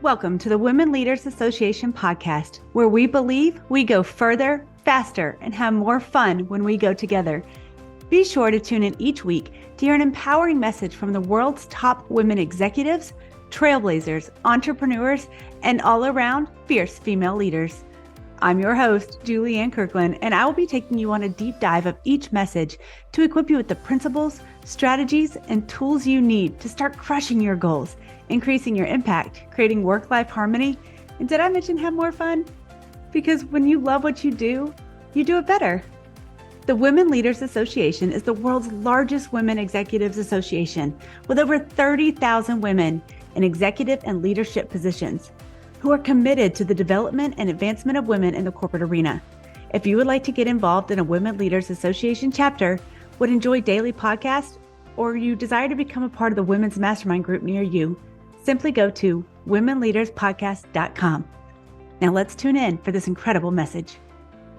Welcome to the Women Leaders Association podcast, where we believe we go further, faster, and have more fun when we go together. Be sure to tune in each week to hear an empowering message from the world's top women executives, trailblazers, entrepreneurs, and all-around fierce female leaders. I'm your host, Julianne Kirkland, and I will be taking you on a deep dive of each message to equip you with the principles, strategies, and tools you need to start crushing your goals, increasing your impact, creating work-life harmony, and did I mention have more fun? Because when you love what you do it better. The Women Leaders Association is the world's largest women executives association with over 30,000 women in executive and leadership positions who are committed to the development and advancement of women in the corporate arena. If you would like to get involved in a Women Leaders Association chapter, would enjoy daily podcasts, or you desire to become a part of the Women's Mastermind group near you, simply go to womenleaderspodcast.com. Now let's tune in for this incredible message.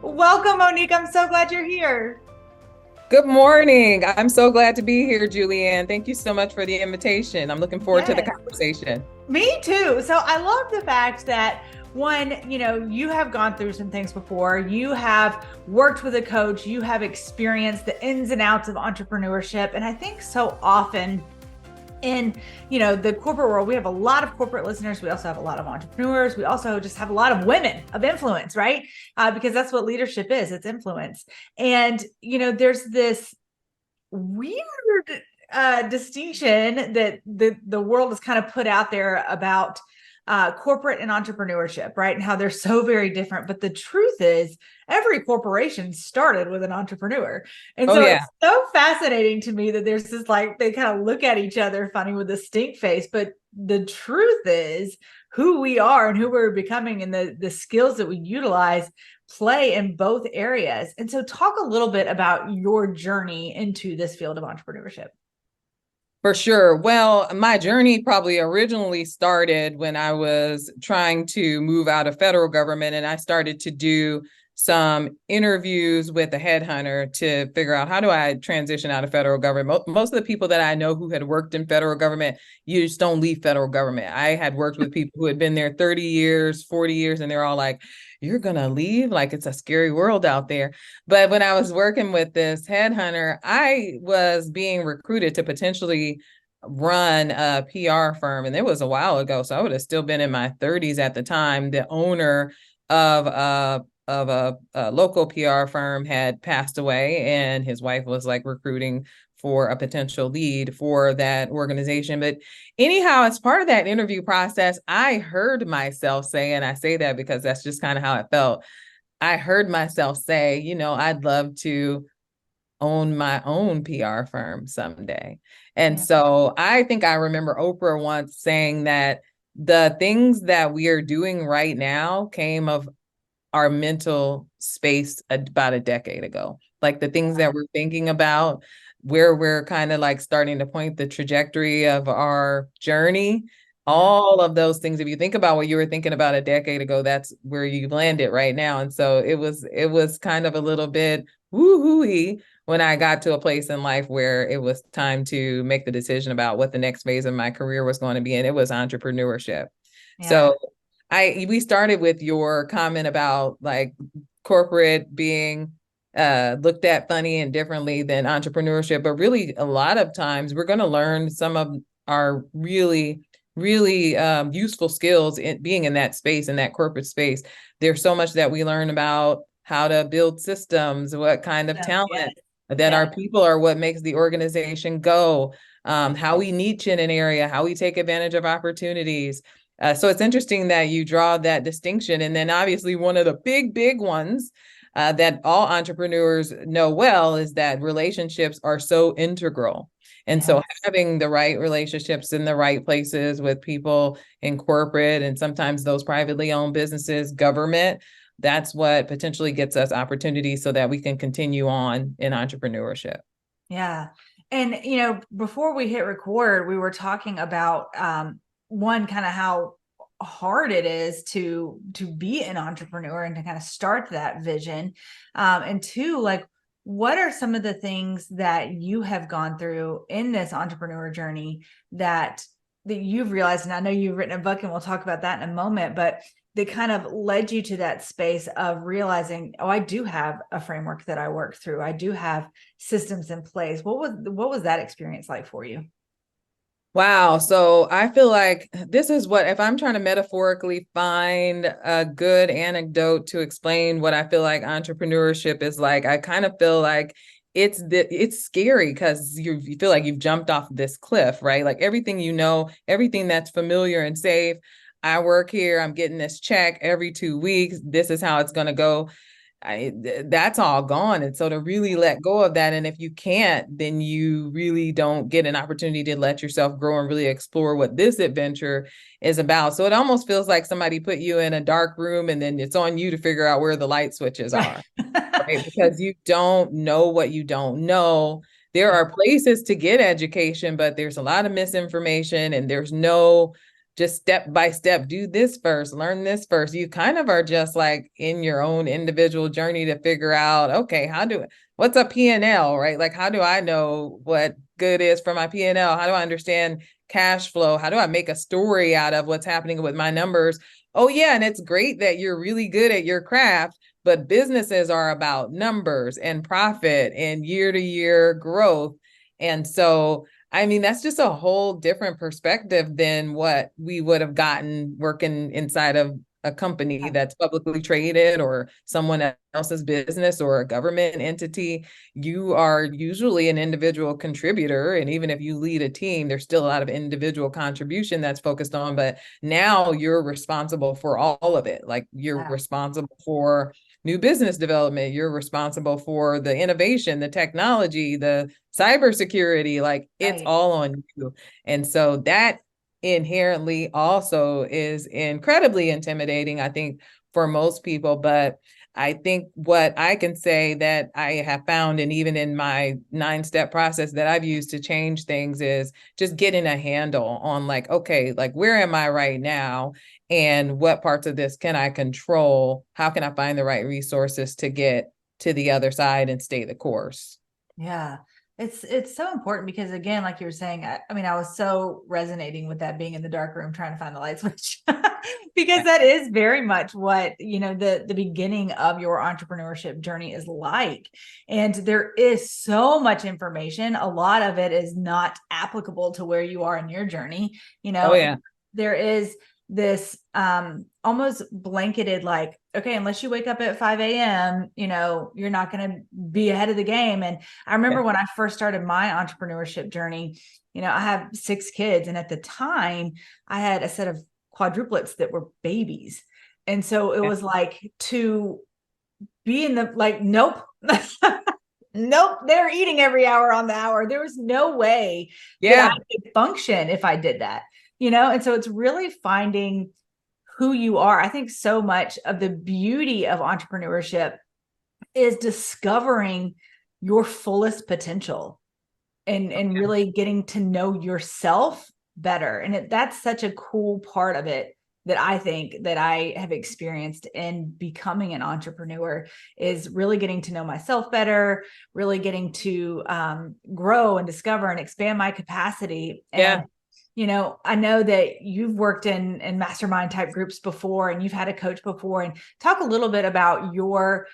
Welcome, Monique. I'm so glad you're here. Good morning. I'm so glad to be here, Julianne. Thank you so much for the invitation. I'm looking forward to the conversation. Me too. So I love the fact that you have gone through some things before. You have worked with a coach. You have experienced the ins and outs of entrepreneurship. And I think so often in, the corporate world, we have a lot of corporate listeners. We also have a lot of entrepreneurs. We also just have a lot of women of influence, right? Because that's what leadership is. It's influence. And, there's this weird distinction that the world has kind of put out there about corporate and entrepreneurship, right? And how they're so very different. But the truth is, every corporation started with an entrepreneur. And It's so fascinating to me that there's this, they kind of look at each other funny with a stink face. But the truth is, who we are and who we're becoming and the skills that we utilize play in both areas. And so talk a little bit about your journey into this field of entrepreneurship. For sure. Well, my journey probably originally started when I was trying to move out of federal government, and I started to do some interviews with a headhunter to figure out how do I transition out of federal government. Most of the people that I know who had worked in federal government, you just don't leave federal government. I had worked with people who had been there 30 years, 40 years, and they're all like, you're going to leave? Like, it's a scary world out there. But when I was working with this headhunter, I was being recruited to potentially run a PR firm. And it was a while ago. So I would have still been in my 30s at the time. The owner of a local PR firm had passed away, and his wife was recruiting for a potential lead for that organization. But anyhow, as part of that interview process, I heard myself say, and I say that because that's just kind of how it felt. I heard myself say, I'd love to own my own PR firm someday. And so I think I remember Oprah once saying that the things that we are doing right now came of our mental space about a decade ago. Like the things that we're thinking about, where we're kind of starting to point the trajectory of our journey, all of those things. If you think about what you were thinking about a decade ago, that's where you landed right now. And so it was kind of a little bit woo-hoo-y when I got to a place in life where it was time to make the decision about what the next phase of my career was going to be. And it was entrepreneurship. Yeah. So we started with your comment about corporate being looked at funny and differently than entrepreneurship, but really a lot of times we're going to learn some of our really useful skills in being in that space, in that corporate space. There's so much that we learn about how to build systems, what kind of talent that our people are, what makes the organization go, how we niche in an area, how we take advantage of opportunities. So it's interesting that you draw that distinction. And then obviously one of the big ones that all entrepreneurs know well is that relationships are so integral. And so having the right relationships in the right places with people in corporate and sometimes those privately owned businesses, government, that's what potentially gets us opportunities so that we can continue on in entrepreneurship. Yeah. And, before we hit record, we were talking about one, kind of how hard it is to be an entrepreneur and to kind of start that vision. And two, what are some of the things that you have gone through in this entrepreneur journey that that you've realized, and I know you've written a book and we'll talk about that in a moment, but that kind of led you to that space of realizing, oh, I do have a framework that I work through. I do have systems in place. What was that experience like for you? Wow. So I feel like this is what, if I'm trying to metaphorically find a good anecdote to explain what I feel like entrepreneurship is like, I kind of feel like it's scary because you feel like you've jumped off this cliff, right? Like everything you know, everything that's familiar and safe. I work here, I'm getting this check every 2 weeks. This is how it's going to go. That's all gone. And so to really let go of that, and if you can't, then you really don't get an opportunity to let yourself grow and really explore what this adventure is about. So it almost feels like somebody put you in a dark room and then it's on you to figure out where the light switches are, right? Because you don't know what you don't know. There are places to get education, but there's a lot of misinformation and there's no just step by step, do this first, learn this first. You kind of are just like in your own individual journey to figure out, okay, what's a P&L, right? Like, how do I know what good is for my P&L? How do I understand cash flow? How do I make a story out of what's happening with my numbers? Oh yeah, and it's great that you're really good at your craft, but businesses are about numbers and profit and year-to-year growth. And so I mean, that's just a whole different perspective than what we would have gotten working inside of a company that's publicly traded or someone else's business or a government entity. You are usually an individual contributor. And even if you lead a team, there's still a lot of individual contribution that's focused on, but now you're responsible for all of it. Like you're responsible for new business development. You're responsible for the innovation, the technology, the cybersecurity, like it's all on you. And so that inherently also is incredibly intimidating, I think, for most people. But I think what I can say that I have found, and even in my 9-step process that I've used to change things, is just getting a handle on like, okay, like where am I right now? And what parts of this can I control? How can I find the right resources to get to the other side and stay the course? Yeah. It's so important because again, like you were saying, I mean, I was so resonating with that being in the dark room trying to find the light switch because that is very much what, the beginning of your entrepreneurship journey is like. And there is so much information. A lot of it is not applicable to where you are in your journey. Oh yeah. There is this almost blanketed like, okay, unless you wake up at 5 a.m., you're not going to be ahead of the game. And I remember when I first started my entrepreneurship journey, I have 6 kids. And at the time I had a set of quadruplets that were babies. And so it was like to be in the, like, nope, nope, they're eating every hour on the hour. There was no way that I could function if I did that. And so it's really finding who you are. I think so much of the beauty of entrepreneurship is discovering your fullest potential and really getting to know yourself better. And that's such a cool part of it that I think that I have experienced in becoming an entrepreneur is really getting to know myself better, really getting to grow and discover and expand my capacity. And I know that you've worked in mastermind type groups before and you've had a coach before, and talk a little bit about your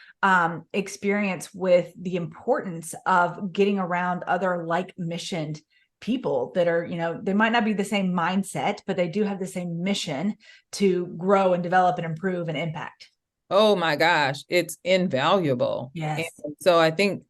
experience with the importance of getting around other like missioned people that are, they might not be the same mindset, but they do have the same mission to grow and develop and improve and impact. Oh my gosh, it's invaluable. Yes. And so I think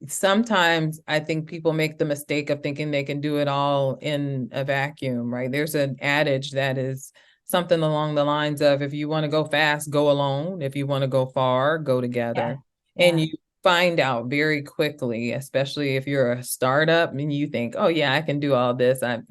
sometimes people make the mistake of thinking they can do it all in a vacuum, right? There's an adage that is something along the lines of, if you want to go fast, go alone. If you want to go far, go together. And you find out very quickly, especially if you're a startup and you think, oh yeah, I can do all this. I'm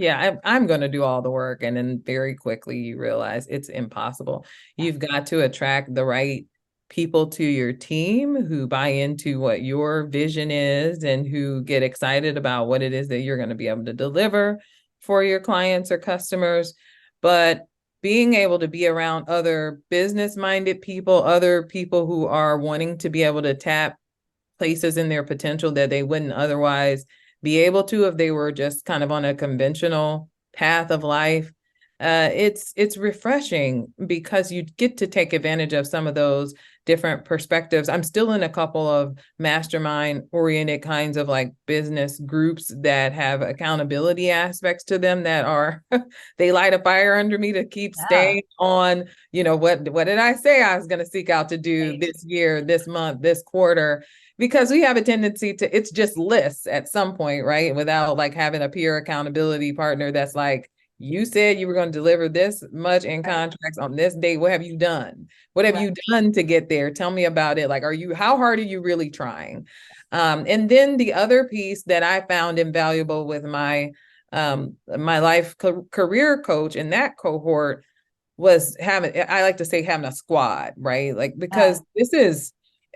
going to do all the work. And then very quickly you realize it's impossible. You've got to attract the right people to your team who buy into what your vision is and who get excited about what it is that you're going to be able to deliver for your clients or customers. But being able to be around other business-minded people, other people who are wanting to be able to tap places in their potential that they wouldn't otherwise be able to if they were just kind of on a conventional path of life, it's refreshing because you get to take advantage of some of those different perspectives. I'm still in a couple of mastermind oriented kinds of like business groups that have accountability aspects to them that are they light a fire under me to keep staying on, what did I say I was going to seek out to do this year, this month, this quarter, because we have a tendency to, it's just lists at some point, right? Without like having a peer accountability partner that's like, you said you were going to deliver this much in contracts on this date. What have you done? What have you done to get there? Tell me about it. Like, how hard are you really trying? And then the other piece that I found invaluable with my life career coach in that cohort was having a squad, right? Like, because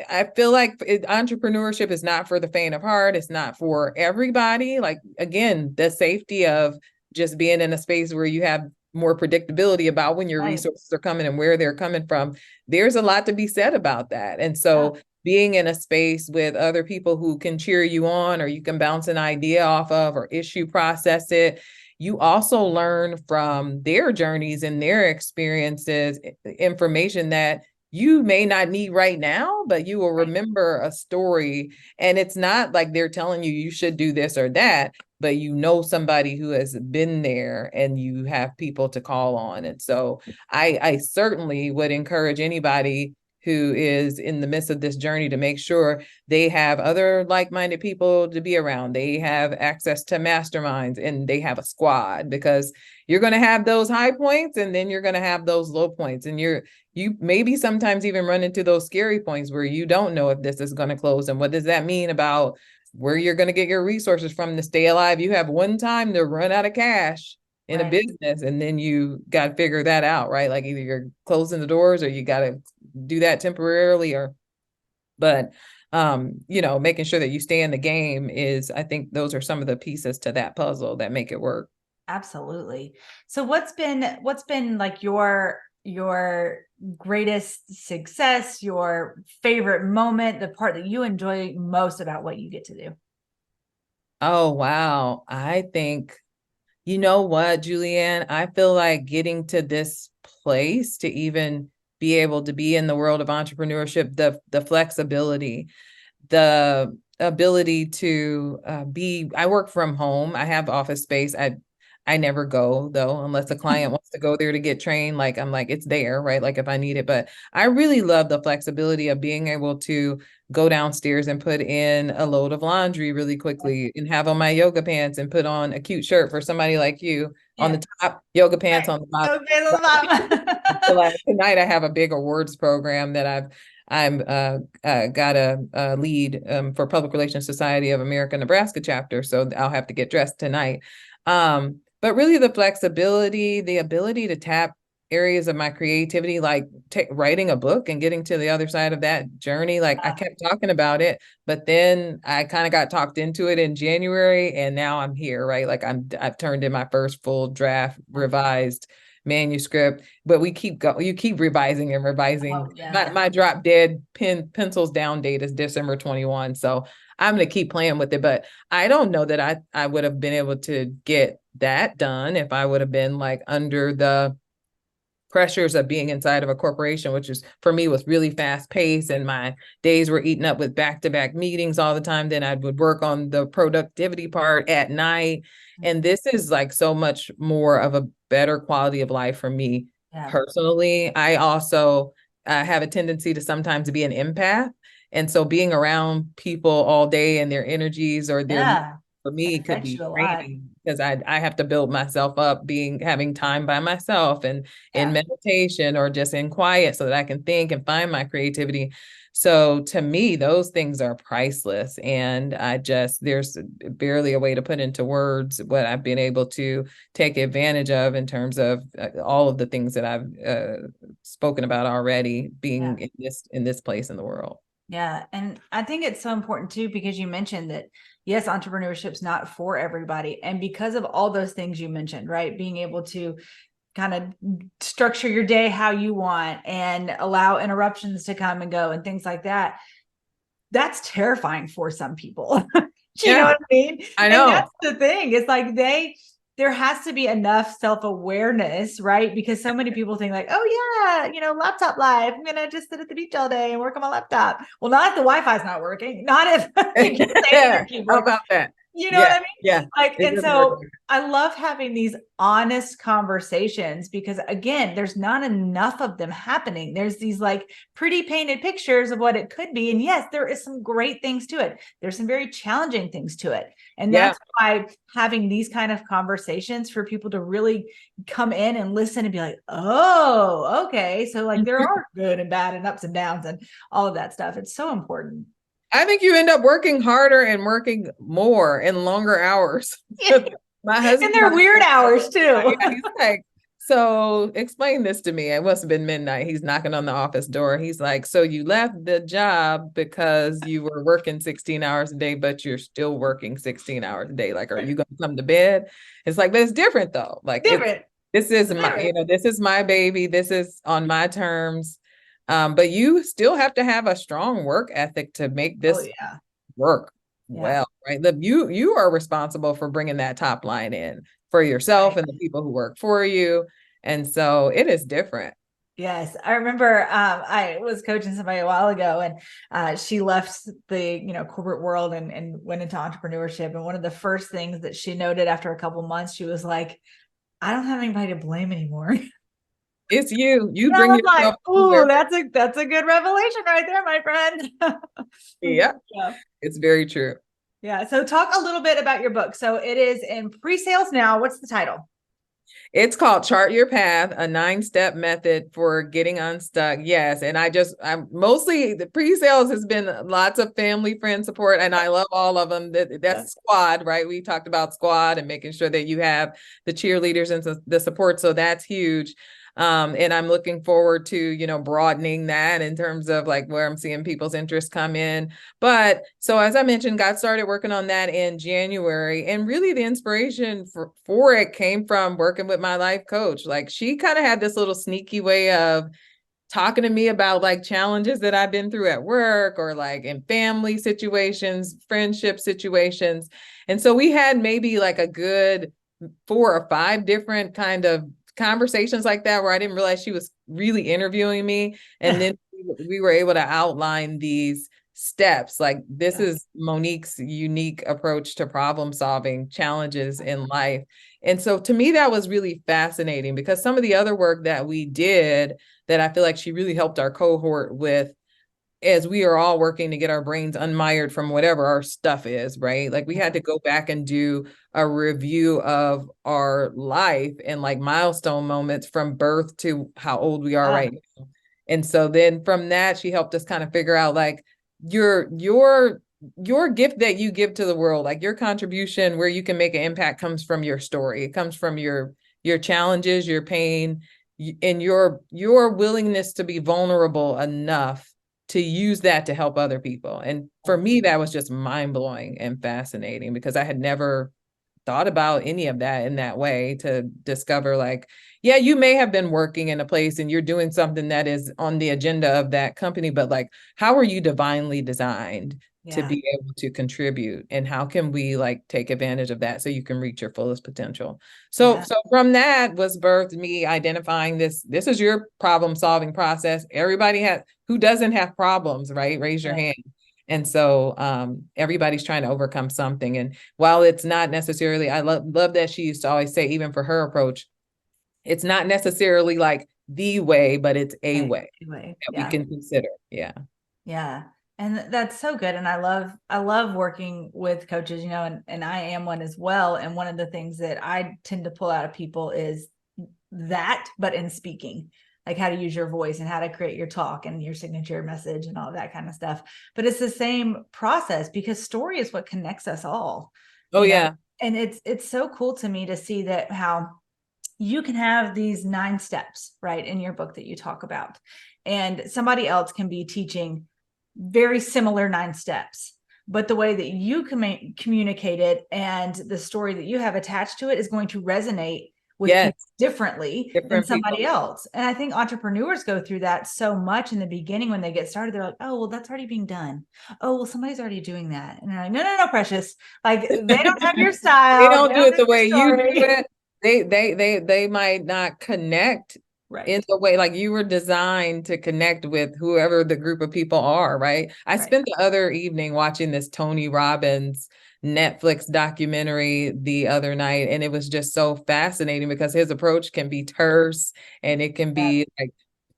I feel like entrepreneurship is not for the faint of heart. It's not for everybody. Like, again, the safety of just being in a space where you have more predictability about when your resources are coming and where they're coming from. There's a lot to be said about that. And so being in a space with other people who can cheer you on, or you can bounce an idea off of, or issue process it, you also learn from their journeys and their experiences, information that you may not need right now, but you will remember a story. And it's not like they're telling you should do this or that, but somebody who has been there and you have people to call on. And so I certainly would encourage anybody who is in the midst of this journey to make sure they have other like-minded people to be around. They have access to masterminds and they have a squad, because you're going to have those high points and then you're going to have those low points. And you maybe sometimes even run into those scary points where you don't know if this is going to close. And what does that mean about where you're going to get your resources from to stay alive? You have one time to run out of cash in a business, and then you got to figure that out, right? Like either you're closing the doors or you got to do that temporarily, but making sure that you stay in the game I think those are some of the pieces to that puzzle that make it work. Absolutely. So what's been like your greatest success, your favorite moment, the part that you enjoy most about what you get to do? Oh, wow. I think, you know what, Julianne, I feel like getting to this place to even be able to be in the world of entrepreneurship, the flexibility, the ability to I work from home. I have office space. I never go though, unless a client wants to go there to get trained. Like, I'm like, it's there, right? Like if I need it, but I really love the flexibility of being able to go downstairs and put in a load of laundry really quickly and have on my yoga pants and put on a cute shirt for somebody like you on the top, yoga pants on the bottom. So like tonight I have a big awards program that I'm got a lead for Public Relations Society of America Nebraska chapter. So I'll have to get dressed tonight. But really the flexibility, the ability to tap areas of my creativity, like writing a book and getting to the other side of that journey. Like I kept talking about it, but then I kind of got talked into it in January, and now I'm here, right? Like I've turned in my first full draft revised manuscript, but you keep revising and revising. My drop dead pencils down date is December 21. So I'm going to keep playing with it, but I don't know that I would have been able to get that done if I would have been like under the pressures of being inside of a corporation, which is for me was really fast paced, and my days were eaten up with back-to-back meetings all the time. Then I would work on the productivity part at night. And this is like so much more of a better quality of life for me personally. I also have a tendency to sometimes be an empath. And so being around people all day and their energies or their for me could be draining, because I have to build myself up having time by myself and in meditation or just in quiet so that I can think and find my creativity. So to me, those things are priceless. And there's barely a way to put into words what I've been able to take advantage of in terms of all of the things that I've spoken about already, being in this place in the world. Yeah. And I think it's so important too, because you mentioned that, yes, entrepreneurship's not for everybody. And because of all those things you mentioned, right? Being able to kind of structure your day how you want and allow interruptions to come and go and things like that. That's terrifying for some people. You know what I mean? I know. And that's the thing. It's like there has to be enough self-awareness, right? Because so many people think like, oh yeah, laptop life. I'm going to just sit at the beach all day and work on my laptop. Well, not if the Wi-Fi is not working, not if you can't stay at your How keyboard. about that? You know what I mean? Yeah. And so I love having these honest conversations because again, there's not enough of them happening. There's these like pretty painted pictures of what it could be. And yes, there is some great things to it. There's some very challenging things to it. And that's why having these kind of conversations for people to really come in and listen and be like, oh, okay. So like there are good and bad and ups and downs and all of that stuff. It's so important. I think you end up working harder and working more in longer hours. My husband, and they're weird hours too. Yeah, he's like, so explain this to me. It must have been midnight. He's knocking on the office door. He's like, so you left the job because you were working 16 hours a day, but you're still working 16 hours a day. Like, are you going to come to bed? It's like, but it's different though. Like, this is my, this is my baby. This is on my terms. But you still have to have a strong work ethic to make this work well, right? You are responsible for bringing that top line in for yourself and the people who work for you. And so it is different. Yes. I remember I was coaching somebody a while ago and she left the, corporate world and went into entrepreneurship. And one of the first things that she noted after a couple of months, she was like, I don't have anybody to blame anymore. It's you. You bring yourself. Like, ooh, that's a good revelation right there, my friend. Yeah, it's very true. Yeah. So talk a little bit about your book. So it is in pre-sales now. What's the title? It's called Chart Your Path, a 9-step method for getting unstuck. Yes. And I'm mostly the pre-sales has been lots of family, friend support, and I love all of them. That's squad, right? We talked about squad and making sure that you have the cheerleaders and the support. So that's huge. And I'm looking forward to, broadening that in terms of like where I'm seeing people's interests come in. But so as I mentioned, got started working on that in January. And really the inspiration for it came from working with my life coach. Like she kind of had this little sneaky way of talking to me about like challenges that I've been through at work or like in family situations, friendship situations. And so we had maybe like a good 4 or 5 different kind of conversations like that where I didn't realize she was really interviewing me. And then we were able to outline these steps. Like this is Monique's unique approach to problem solving challenges in life. And so to me, that was really fascinating because some of the other work that we did that I feel like she really helped our cohort with as we are all working to get our brains unmired from whatever our stuff is, right? Like we had to go back and do a review of our life and like milestone moments from birth to how old we are right now. And so then from that, she helped us kind of figure out like your gift that you give to the world, like your contribution where you can make an impact comes from your story. It comes from your challenges, your pain, and your willingness to be vulnerable enough to use that to help other people. And for me, that was just mind-blowing and fascinating because I had never thought about any of that in that way to discover like, yeah, you may have been working in a place and you're doing something that is on the agenda of that company, but like, how are you divinely designed to be able to contribute? And how can we like take advantage of that so you can reach your fullest potential? So from that was birthed me identifying this is your problem solving process. Everybody who doesn't have problems, right? Raise your hand. And so everybody's trying to overcome something. And while it's not necessarily, I love that she used to always say, even for her approach, it's not necessarily like the way, but it's a way that we can consider. Yeah. Yeah. And that's so good. And I love working with coaches, and I am one as well. And one of the things that I tend to pull out of people is that, but in speaking, like how to use your voice and how to create your talk and your signature message and all of that kind of stuff. But it's the same process because story is what connects us all. Oh, yeah. And it's so cool to me to see that how you can have these 9 steps, right, in your book that you talk about. And somebody else can be teaching very similar 9 steps, but the way that you communicate it and the story that you have attached to it is going to resonate with Yes, people differently than different people. somebody else. And I think entrepreneurs go through that so much in the beginning when they get started. They're like, oh, well, that's already being done. Oh, well, somebody's already doing that. And they're like, no, no, no, precious. Like they don't have your They style. don't They do don't it have the your way you do story. it. They might not connect in Right. the way like you were designed to connect with whoever the group of people are, right? I Right. spent the other evening watching this Tony Robbins Netflix documentary the other night, and it was just so fascinating because his approach can be terse and it can Yeah. be like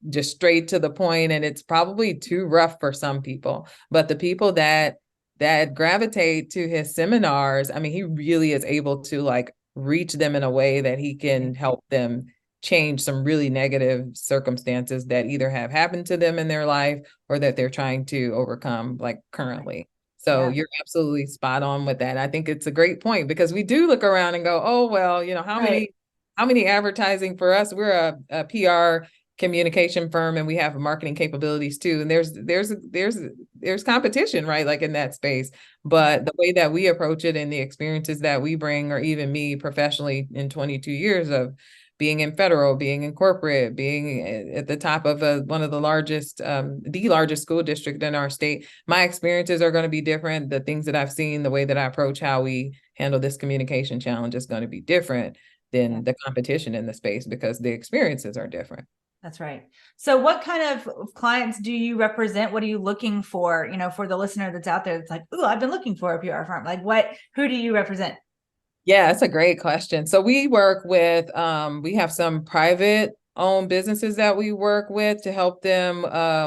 just straight to the point, and it's probably too rough for some people. But the people that gravitate to his seminars, I mean, he really is able to like reach them in a way that he can help them change some really negative circumstances that either have happened to them in their life or that they're trying to overcome like currently. So Yeah. you're absolutely spot on with that. I think it's a great point because we do look around and go, oh, well, Right. how many advertising for us? We're a PR communication firm and we have marketing capabilities too. And there's competition, right? Like in that space. But the way that we approach it and the experiences that we bring, or even me professionally in 22 years of being in federal, being in corporate, being at the top of one of the largest school district in our state, my experiences are going to be different. The things that I've seen, the way that I approach how we handle this communication challenge is going to be different than the competition in the space because the experiences are different. That's right. So what kind of clients do you represent? What are you looking for, for the listener that's out there that's like, oh, I've been looking for a PR firm. Like who do you represent? Yeah, that's a great question. So we work with, we have some private owned businesses that we work with to help them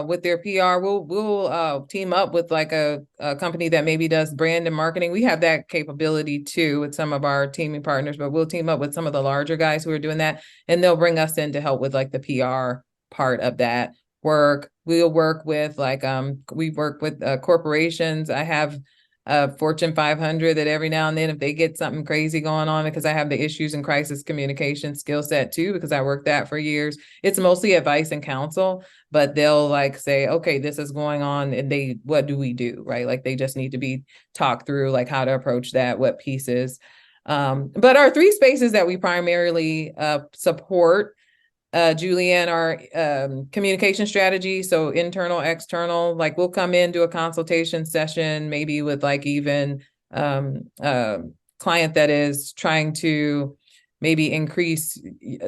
with their PR. We'll team up with like a company that maybe does brand and marketing. We have that capability too with some of our teaming partners, but we'll team up with some of the larger guys who are doing that, and they'll bring us in to help with like the PR part of that work. We'll work with like we work with corporations. I have Fortune 500 that every now and then, if they get something crazy going on, because I have the issues and crisis communication skill set too, because I worked that for years. It's mostly advice and counsel, but they'll like say, okay, this is going on. And what do we do? Right. Like they just need to be talked through, like how to approach that, what pieces. But our three spaces that we primarily support, Julianne, our communication strategy. So internal, external, like we'll come in, do a consultation session, maybe with like even client that is trying to maybe increase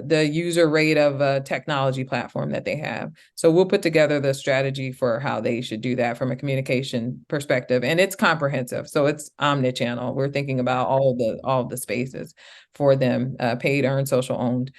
the user rate of a technology platform that they have. So we'll put together the strategy for how they should do that from a communication perspective. And it's comprehensive. So it's omnichannel. We're thinking about all of the spaces for them, paid, earned, social owned.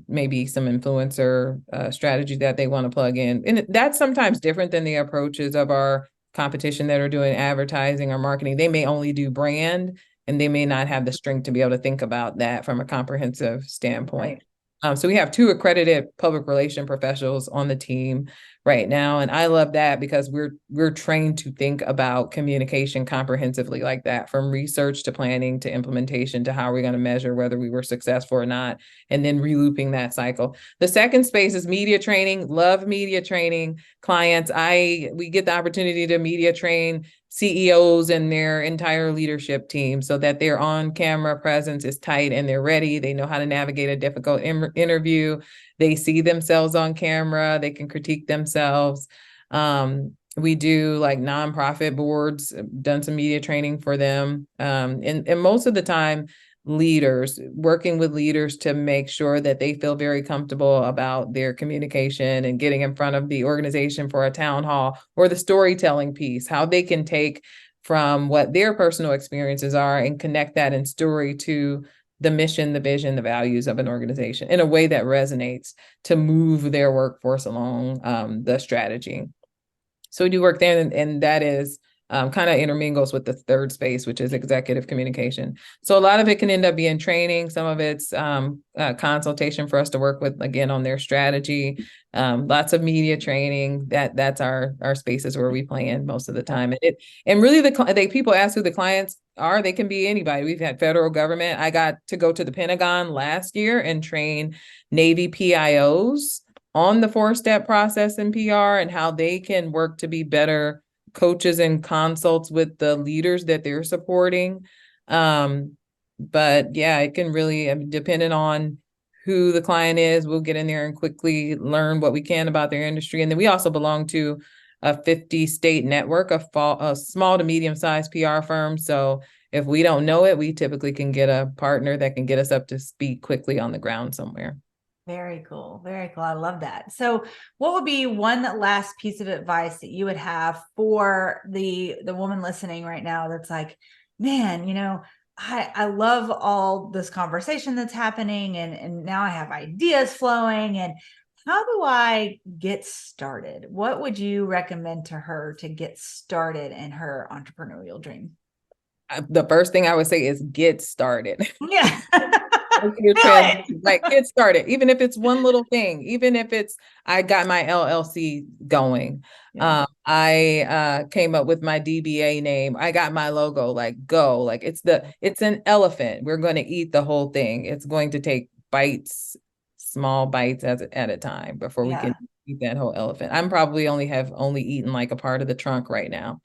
Maybe some influencer strategy that they want to plug in. And that's sometimes different than the approaches of our competition that are doing advertising or marketing. They may only do brand and they may not have the strength to be able to think about that from a comprehensive standpoint. Right. So we have 2 accredited public relation professionals on the team right now. And I love that because we're trained to think about communication comprehensively like that, from research to planning to implementation to how we're going to measure whether we were successful or not, and then relooping that cycle. The second space is media training. Love media training clients. We get the opportunity to media train CEOs and their entire leadership team so that their on-camera presence is tight and they're ready. They know how to navigate a difficult interview. They see themselves on camera. They can critique themselves. We do like nonprofit boards, done some media training for them. And most of the time, working with leaders to make sure that they feel very comfortable about their communication and getting in front of the organization for a town hall, or the storytelling piece, how they can take from what their personal experiences are and connect that in story to the mission, the vision, the values of an organization in a way that resonates to move their workforce along the strategy. So we do work there, and that is kind of intermingles with the third space, which is executive communication. So a lot of it can end up being training. Some of it's consultation for us to work with, again, on their strategy. Lots of media training. That's our spaces where we play in most of the time. And really, people ask who the clients are. They can be anybody. We've had federal government. I got to go to the Pentagon last year and train Navy PIOs on the 4-step process in PR and how they can work to be better coaches and consults with the leaders that they're supporting. But yeah, it can really, depending on who the client is, we'll get in there and quickly learn what we can about their industry. And then we also belong to a 50-state network of small to medium-sized PR firms. So if we don't know it, we typically can get a partner that can get us up to speed quickly on the ground somewhere. Very cool. Very cool. I love that. So what would be one last piece of advice that you would have for the woman listening right now that's like, man, I love all this conversation that's happening and now I have ideas flowing, and how do I get started? What would you recommend to her to get started in her entrepreneurial dream? The first thing I would say is get started. Yeah. Like get started, even if it's one little thing, even if it's I got my LLC going. Yeah. I came up with my DBA name. I got my logo, like go, like it's an elephant. We're going to eat the whole thing. It's going to take bites, small bites at a time before we can eat that whole elephant. I'm probably have only eaten like a part of the trunk right now.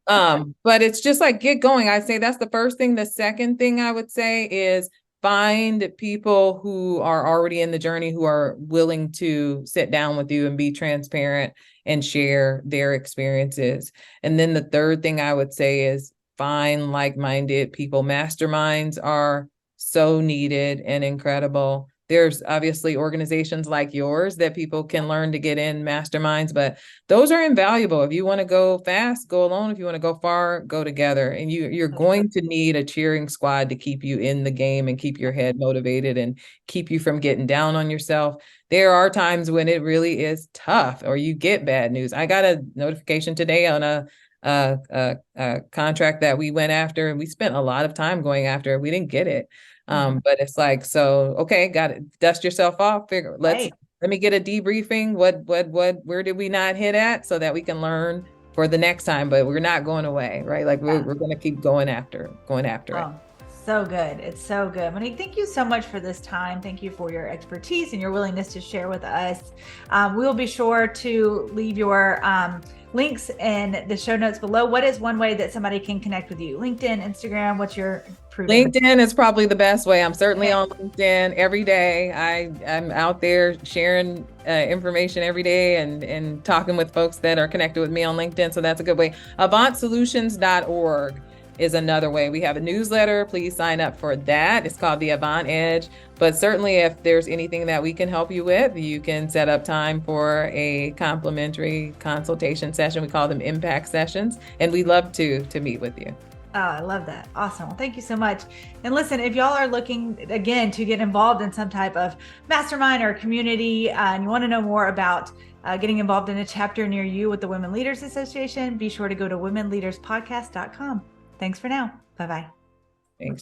But it's just like get going. I say that's the first thing. The second thing I would say is find people who are already in the journey, who are willing to sit down with you and be transparent and share their experiences. And then the third thing I would say is find like-minded people. Masterminds are so needed and incredible. There's obviously organizations like yours that people can learn to get in masterminds, but those are invaluable. If you want to go fast, go alone. If you want to go far, go together. And you're going to need a cheering squad to keep you in the game and keep your head motivated and keep you from getting down on yourself. There are times when it really is tough or you get bad news. I got a notification today on a contract that we went after, and we spent a lot of time going after. We didn't get it. But it's like, so, okay, got it. Dust yourself off. Let me get a debriefing. Where did we not hit at so that we can learn for the next time, but we're not going away, right? Like we're going to keep going after it. So good. It's so good. Monique, thank you so much for this time. Thank you for your expertise and your willingness to share with us. We'll be sure to leave your links in the show notes below. What is one way that somebody can connect with you? LinkedIn, Instagram, what's your LinkedIn is probably the best way. I'm certainly on LinkedIn every day. I'm out there sharing information every day and talking with folks that are connected with me on LinkedIn. So that's a good way. AvantSolutions.org is another way. We have a newsletter. Please sign up for that. It's called the Avant Edge. But certainly if there's anything that we can help you with, you can set up time for a complimentary consultation session. We call them impact sessions, and we'd love to meet with you. Oh, I love that. Awesome. Well, thank you so much. And listen, if y'all are looking, again, to get involved in some type of mastermind or community, and you want to know more about getting involved in a chapter near you with the Women Leaders Association, be sure to go to womenleaderspodcast.com. Thanks for now. Bye-bye.